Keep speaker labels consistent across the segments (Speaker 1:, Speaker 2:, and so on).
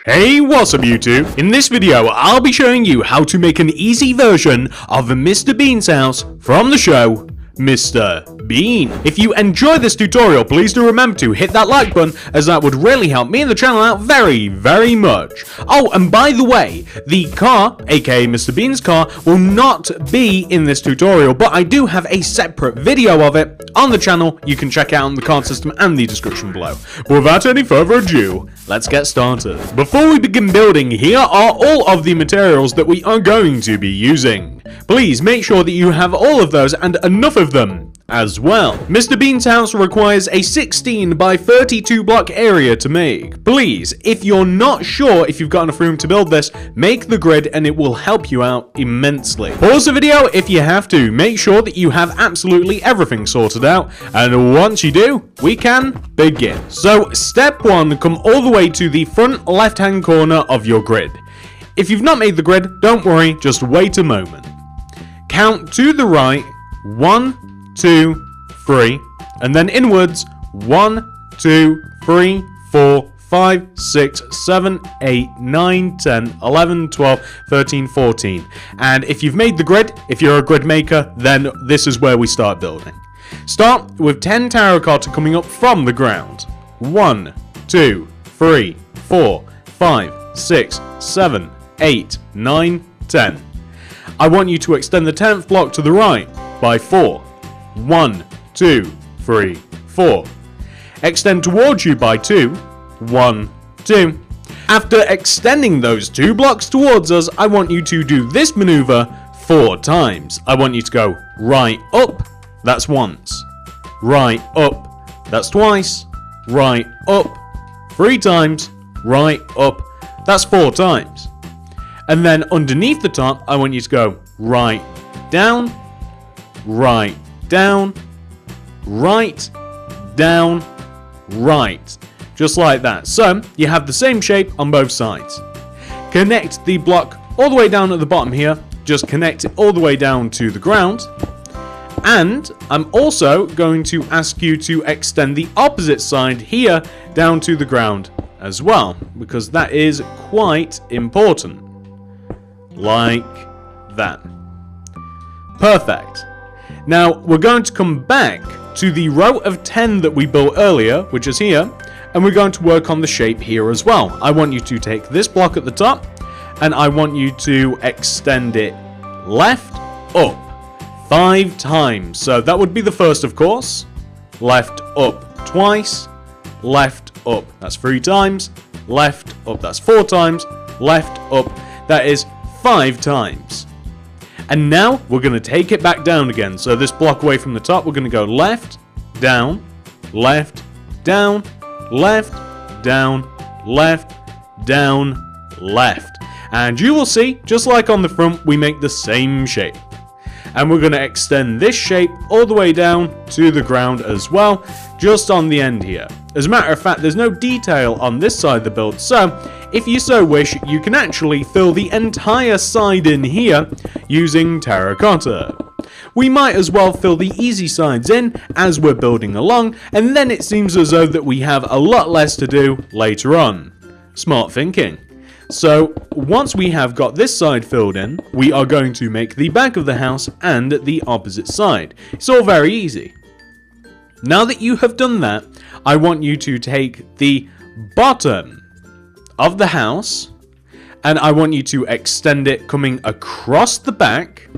Speaker 1: Hey, what's up YouTube? In this video, I'll be showing you how to make an easy version of Mr. Bean's house from the show Mr. Bean. If you enjoy this tutorial, please do remember to hit that like button, as that would really help me and the channel out very, very much. Oh, and by the way, the car, aka Mr. Bean's car, will not be in this tutorial, but I do have a separate video of it on the channel. You can check out on the card system and the description below. But without any further ado, let's get started. Before we begin building, here are all of the materials that we are going to be using. Please make sure that you have all of those and enough of them as well. Mr. Bean's house requires a 16 by 32 block area to make. Please, if you're not sure if you've got enough room to build this, make the grid and it will help you out immensely. Pause the video if you have to. Make sure that you have absolutely everything sorted out, and once you do, we can begin. So step 1, come all the way to the front left hand corner of your grid. If you've not made the grid, don't worry, just wait a moment. Count to the right, 1, 2, 3, and then inwards, 1, 2, 3, 4, 5, 6, 7, 8, 9, 10, 11, 12, 13, 14. And if you've made the grid, if you're a grid maker, then this is where we start building. Start with 10 terracotta coming up from the ground. 1, 2, 3, 4, 5, 6, 7, 8, 9, 10. I want you to extend the 10th block to the right by 4. 1, 2, 3, 4. Extend towards you by 2. 1, 2. After extending those 2 blocks towards us, I want you to do this maneuver 4 times. I want you to go right up, that's once. Right up, that's twice. Right up, 3 times. Right up, that's 4 times. And then underneath the top, I want you to go right down, right down, right down, right. Just like that. So you have the same shape on both sides. Connect the block all the way down at the bottom here. Just connect it all the way down to the ground. And I'm also going to ask you to extend the opposite side here down to the ground as well, because that is quite important. Like that. Perfect. Now we're going to come back to the row of 10 that we built earlier, which is here, and we're going to work on the shape here as well. I want you to take this block at the top and I want you to extend it left up 5 times. So that would be the first, of course. Left up twice. Left up, that's 3 times. Left up, that's 4 times. Left up, that is 5 times. And now we're going to take it back down again. So this block away from the top, we're going to go left, down, left, down, left, down, left, down, left. And you will see, just like on the front, we make the same shape. And we're going to extend this shape all the way down to the ground as well, just on the end here. As a matter of fact, there's no detail on this side of the build, so if you so wish, you can actually fill the entire side in here using terracotta. We might as well fill the easy sides in as we're building along, and then it seems as though that we have a lot less to do later on. Smart thinking. So once we have got this side filled in, we are going to make the back of the house and the opposite side. It's all very easy. Now that you have done that, I want you to take the bottom of the house and I want you to extend it coming across the back,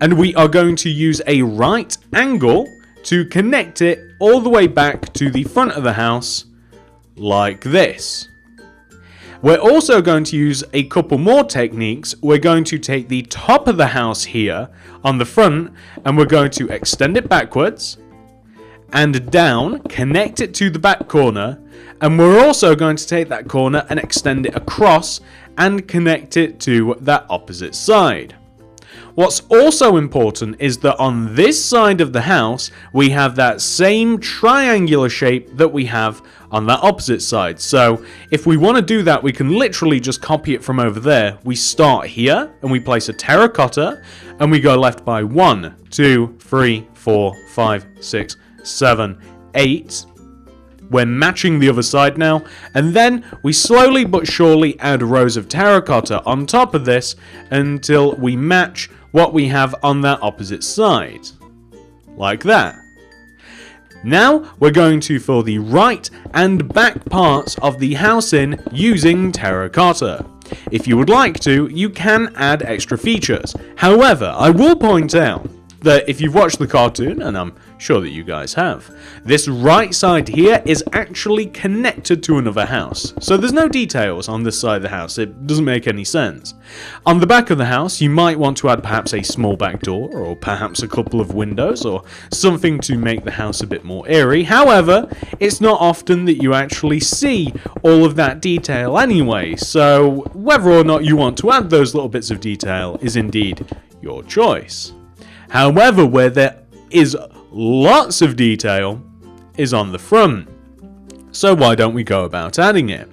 Speaker 1: and we are going to use a right angle to connect it all the way back to the front of the house like this. We're also going to use a couple more techniques. We're going to take the top of the house here on the front and we're going to extend it backwards and down, connect it to the back corner, and we're also going to take that corner and extend it across and connect it to that opposite side. What's also important is that on this side of the house, we have that same triangular shape that we have on that opposite side. So if we want to do that, we can literally just copy it from over there. We start here and we place a terracotta and we go left by 1, 2, 3, 4, 5, 6, 7, 8. We're matching the other side now, and then we slowly but surely add rows of terracotta on top of this until we match what we have on that opposite side. Like that. Now we're going to fill the right and back parts of the house in using terracotta. If you would like to, you can add extra features. However, I will point out that if you've watched the cartoon, and I'm sure that you guys have, this right side here is actually connected to another house. So there's no details on this side of the house. It doesn't make any sense. On the back of the house, you might want to add perhaps a small back door, or perhaps a couple of windows, or something to make the house a bit more airy. However, it's not often that you actually see all of that detail anyway, so whether or not you want to add those little bits of detail is indeed your choice. However, where there is lots of detail is on the front. So why don't we go about adding it?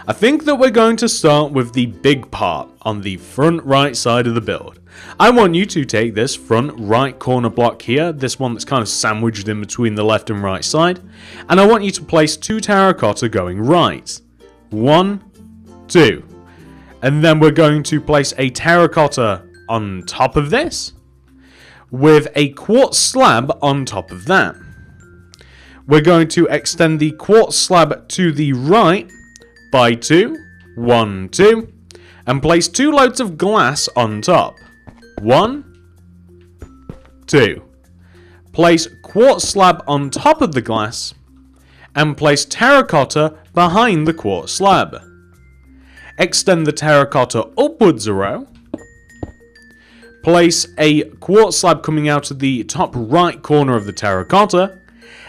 Speaker 1: I think that we're going to start with the big part on the front right side of the build. I want you to take this front right corner block here, this one that's kind of sandwiched in between the left and right side, and I want you to place 2 terracotta going right. 1, 2. And then we're going to place a terracotta on top of this, with a quartz slab on top of that. We're going to extend the quartz slab to the right by 2, 1, 2, and place 2 loads of glass on top. 1, 2. Place quartz slab on top of the glass, and place terracotta behind the quartz slab. Extend the terracotta upwards a row. Place a quartz slab coming out of the top right corner of the terracotta,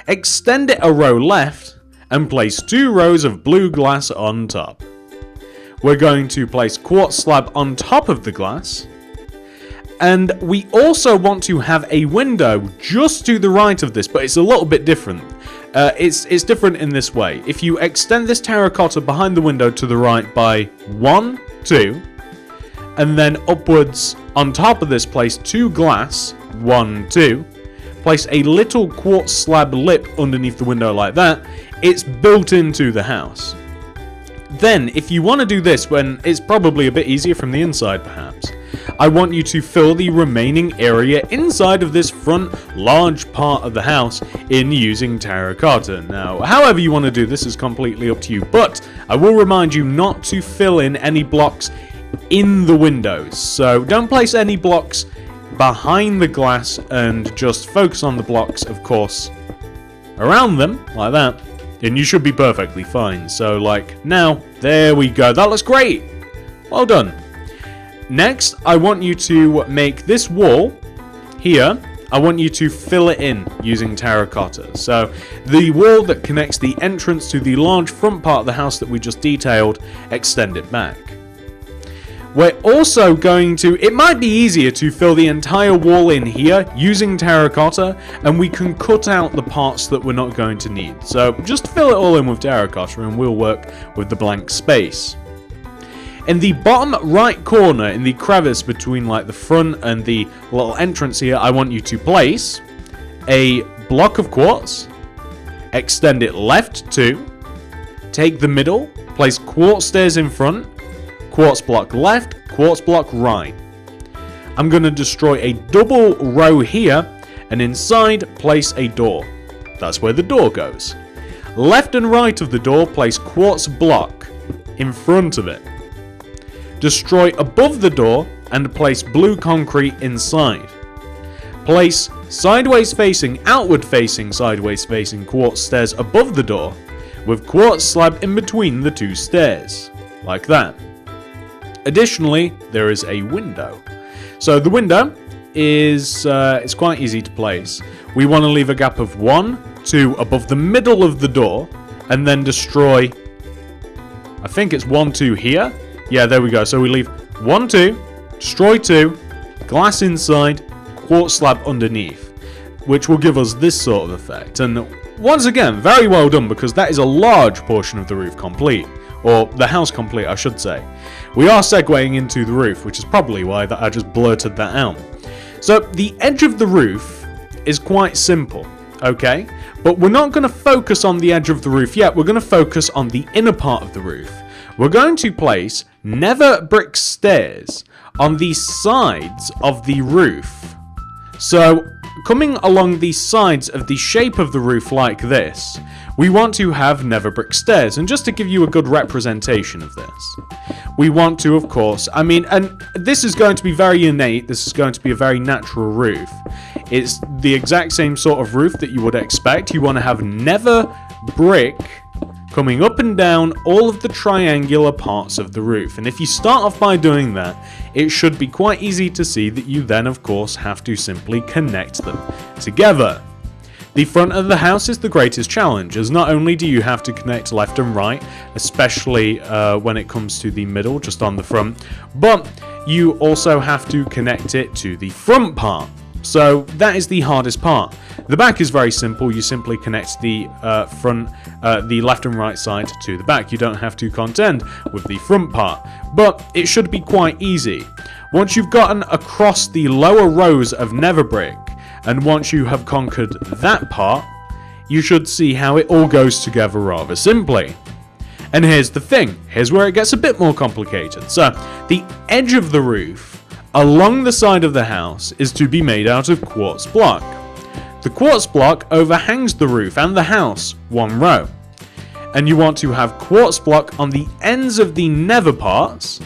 Speaker 1: extend it a row left, and place 2 rows of blue glass on top. We're going to place quartz slab on top of the glass, and we also want to have a window just to the right of this, but it's a little bit different. It's different in this way. If you extend this terracotta behind the window to the right by 1, 2, and then upwards on top of this place 2 glass, 1, 2, place a little quartz slab lip underneath the window like that, it's built into the house. Then, if you want to do this when it's probably a bit easier from the inside perhaps, I want you to fill the remaining area inside of this front large part of the house in using terracotta. Now, however you want to do this is completely up to you, but I will remind you not to fill in any blocks in the windows. So don't place any blocks behind the glass and just focus on the blocks, of course, around them, like that, and you should be perfectly fine. So like now, there we go. That looks great. Well done. Next, I want you to make this wall here, I want you to fill it in using terracotta. So the wall that connects the entrance to the large front part of the house that we just detailed, extend it back. We're also going to, it might be easier to fill the entire wall in here using terracotta, and we can cut out the parts that we're not going to need. So just fill it all in with terracotta and we'll work with the blank space. In the bottom right corner, in the crevice between like the front and the little entrance here, I want you to place a block of quartz, extend it left 2, take the middle, place quartz stairs in front, quartz block left, quartz block right. I'm going to destroy a double row here, and inside place a door. That's where the door goes. Left and right of the door, place quartz block in front of it. Destroy above the door and place blue concrete inside. Place sideways facing, outward facing, sideways facing quartz stairs above the door with quartz slab in between the 2 stairs, like that. Additionally, there is a window. So the window is it's quite easy to place. We want to leave a gap of 1, 2 above the middle of the door, and then destroy, I think it's 1, 2 here. Yeah, there we go. So we leave 1, 2, destroy 2, glass inside, quartz slab underneath, which will give us this sort of effect. And once again, very well done, because that is a large portion of the roof complete. Or the house complete, I should say. We are segueing into the roof, which is probably why I just blurted that out. So the edge of the roof is quite simple, okay? But we're not going to focus on the edge of the roof yet. We're going to focus on the inner part of the roof. We're going to place nether brick stairs on the sides of the roof. So coming along the sides of the shape of the roof like this, we want to have nether brick stairs. And just to give you a good representation of this, we want to, of course, and this is going to be very innate, this is going to be a very natural roof. It's the exact same sort of roof that you would expect. You want to have nether brick coming up and down all of the triangular parts of the roof. And if you start off by doing that, it should be quite easy to see that you then, of course, have to simply connect them together. The front of the house is the greatest challenge, as not only do you have to connect left and right, especially when it comes to the middle, just on the front, but you also have to connect it to the front part. So that is the hardest part. The back is very simple. You simply connect the the left and right side to the back. You don't have to contend with the front part, but it should be quite easy. Once you've gotten across the lower rows of nether brick, and once you have conquered that part, you should see how it all goes together rather simply. And here's the thing. Here's where it gets a bit more complicated. So, the edge of the roof along the side of the house is to be made out of quartz block. The quartz block overhangs the roof and the house one row. And you want to have quartz block on the ends of the nether parts.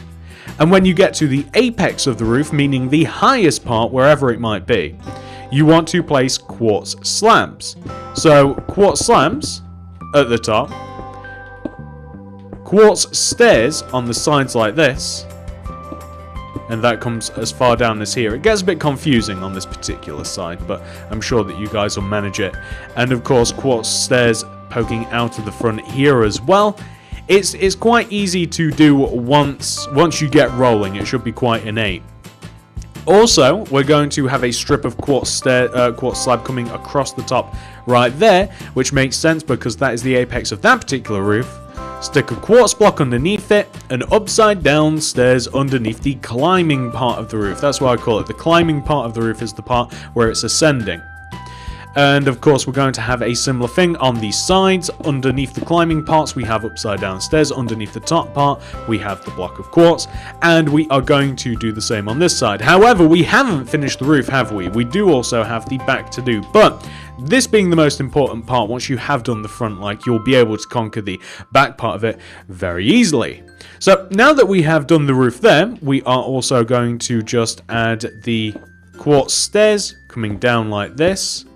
Speaker 1: And when you get to the apex of the roof, meaning the highest part, wherever it might be, you want to place quartz slabs. So quartz slabs at the top, quartz stairs on the sides like this, and that comes as far down as here. It gets a bit confusing on this particular side, but I'm sure that you guys will manage it. And of course, quartz stairs poking out of the front here as well. It's quite easy to do once you get rolling. It should be quite innate. Also, we're going to have a strip of quartz slab coming across the top right there, which makes sense because that is the apex of that particular roof. Stick a quartz block underneath it, and upside down stairs underneath the climbing part of the roof. That's what I call it. The climbing part of the roof is the part where it's ascending. And of course, we're going to have a similar thing on the sides. Underneath the climbing parts, we have upside down stairs. Underneath the top part, we have the block of quartz. And we are going to do the same on this side. However, we haven't finished the roof, have we? We do also have the back to do. But this being the most important part, once you have done the front, you'll be able to conquer the back part of it very easily. So now that we have done the roof there, we are also going to just add the quartz stairs coming down like this.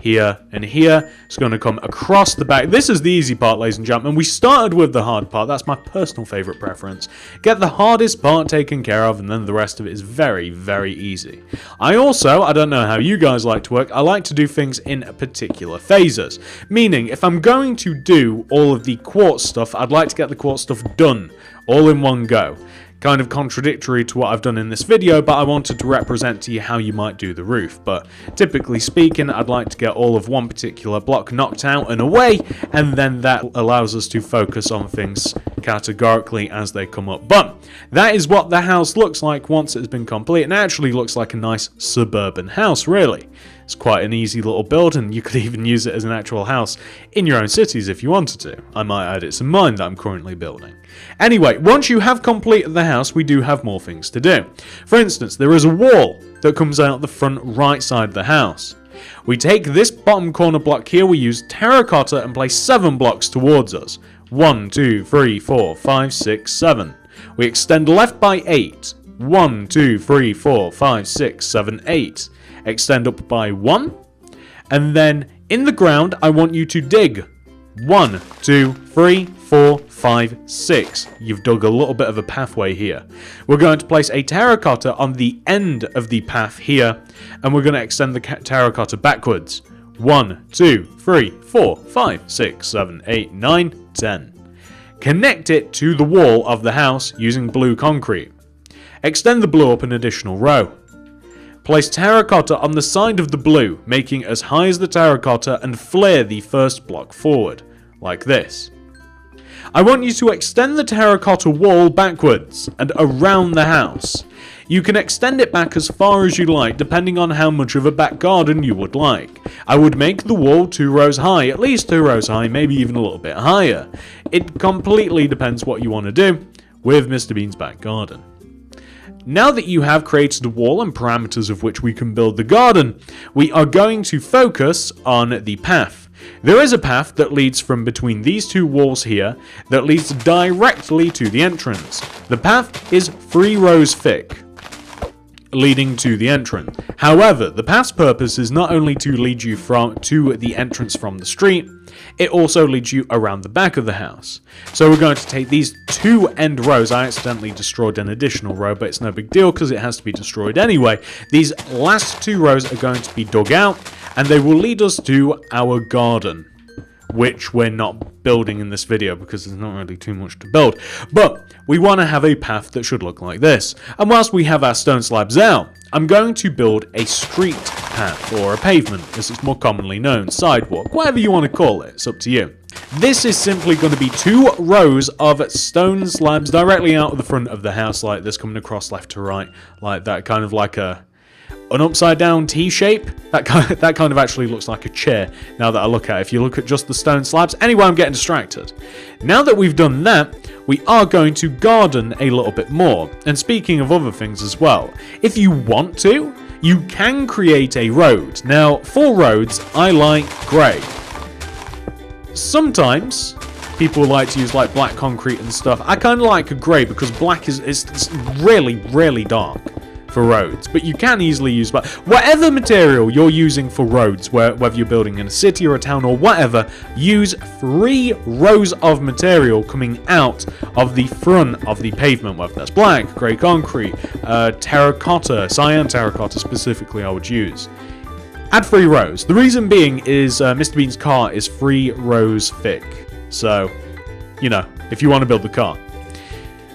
Speaker 1: Here and here. It's going to come across the back. This is the easy part, ladies and gentlemen. We started with the hard part. That's my personal favorite preference. Get the hardest part taken care of, and then the rest of it is very, very easy. I don't know how you guys like to work. I like to do things in particular phases. Meaning, if I'm going to do all of the quartz stuff, I'd like to get the quartz stuff done all in one go. Kind of contradictory to what I've done in this video, but I wanted to represent to you how you might do the roof. But typically speaking, I'd like to get all of one particular block knocked out and away, and then that allows us to focus on things categorically as they come up. But that is what the house looks like once it's been complete, and it actually looks like a nice suburban house, really. It's quite an easy little build, and you could even use it as an actual house in your own cities if you wanted to. I might add it's in mine that I'm currently building. Anyway, once you have completed the house, we do have more things to do. For instance, there is a wall that comes out the front right side of the house. We take this bottom corner block here, we use terracotta and place 7 blocks towards us. 1, 2, 3, 4, 5, 6, 7. We extend left by 8. 1, 2, 3, 4, 5, 6, 7, 8. Extend up by 1. And then in the ground, I want you to dig 1, 2, 3, 4, 5, 6. You've dug a little bit of a pathway here. We're going to place a terracotta on the end of the path here, and we're going to extend the terracotta backwards. 1, 2, 3, 4, 5, 6, 7, 8, 9, 10. Connect it to the wall of the house using blue concrete. Extend the blue up an additional row. Place terracotta on the side of the blue, making as high as the terracotta, and flare the first block forward, like this. I want you to extend the terracotta wall backwards and around the house. You can extend it back as far as you like, depending on how much of a back garden you would like. I would make the wall 2 rows high, at least 2 rows high, maybe even a little bit higher. It completely depends what you want to do with Mr. Bean's back garden. Now that you have created a wall and parameters of which we can build the garden, we are going to focus on the path. There is a path that leads from between these 2 walls here that leads directly to the entrance. The path is 3 rows thick, leading to the entrance. However, the path's purpose is not only to lead you to the entrance from the street, it also leads you around the back of the house. So we're going to take these 2 end rows. I accidentally destroyed an additional row, but it's no big deal because it has to be destroyed anyway. These last 2 rows are going to be dug out, and they will lead us to our garden, which we're not building in this video because there's not really too much to build. But we want to have a path that should look like this. And whilst we have our stone slabs out, I'm going to build a street path, or a pavement, as it's more commonly known, sidewalk, whatever you want to call it, it's up to you. This is simply going to be 2 rows of stone slabs directly out of the front of the house like this, coming across left to right, like that, kind of like an upside down T shape. That kind of actually looks like a chair now that I look at it, if you look at just the stone slabs. Anyway, I'm getting distracted. Now that we've done that, we are going to garden a little bit more. And speaking of other things as well, if you want to, you can create a road. Now, for roads, I like grey. Sometimes people like to use like black concrete and stuff. I kind of like a grey because black is really, really dark for roads, but you can easily use whatever material you're using for roads, whether you're building in a city or a town or whatever. Use 3 rows of material coming out of the front of the pavement, whether that's black, grey concrete, terracotta, cyan terracotta specifically I would use. Add 3 rows. The reason being is Mr. Bean's car is 3 rows thick, so you know, if you want to build the car.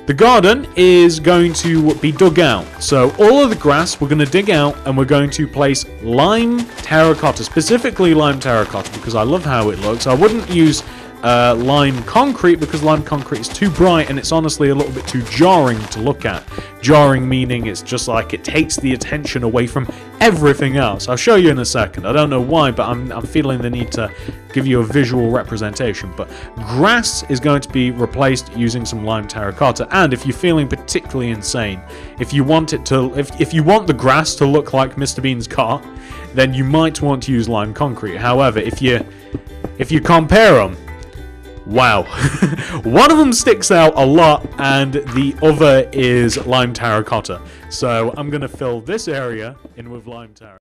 Speaker 1: The garden is going to be dug out. So all of the grass we're going to dig out, and we're going to place lime terracotta, specifically lime terracotta, because I love how it looks. I wouldn't use lime concrete because lime concrete is too bright and it's honestly a little bit too jarring to look at. Jarring meaning it's just like it takes the attention away from everything else. I'll show you in a second. I don't know why, but I'm feeling the need to give you a visual representation. But grass is going to be replaced using some lime terracotta. And if you're feeling particularly insane, if you want it to, if you want the grass to look like Mr. Bean's car, then you might want to use lime concrete. However, if you compare them, wow. One of them sticks out a lot and the other is lime terracotta. So I'm going to fill this area in with lime terracotta.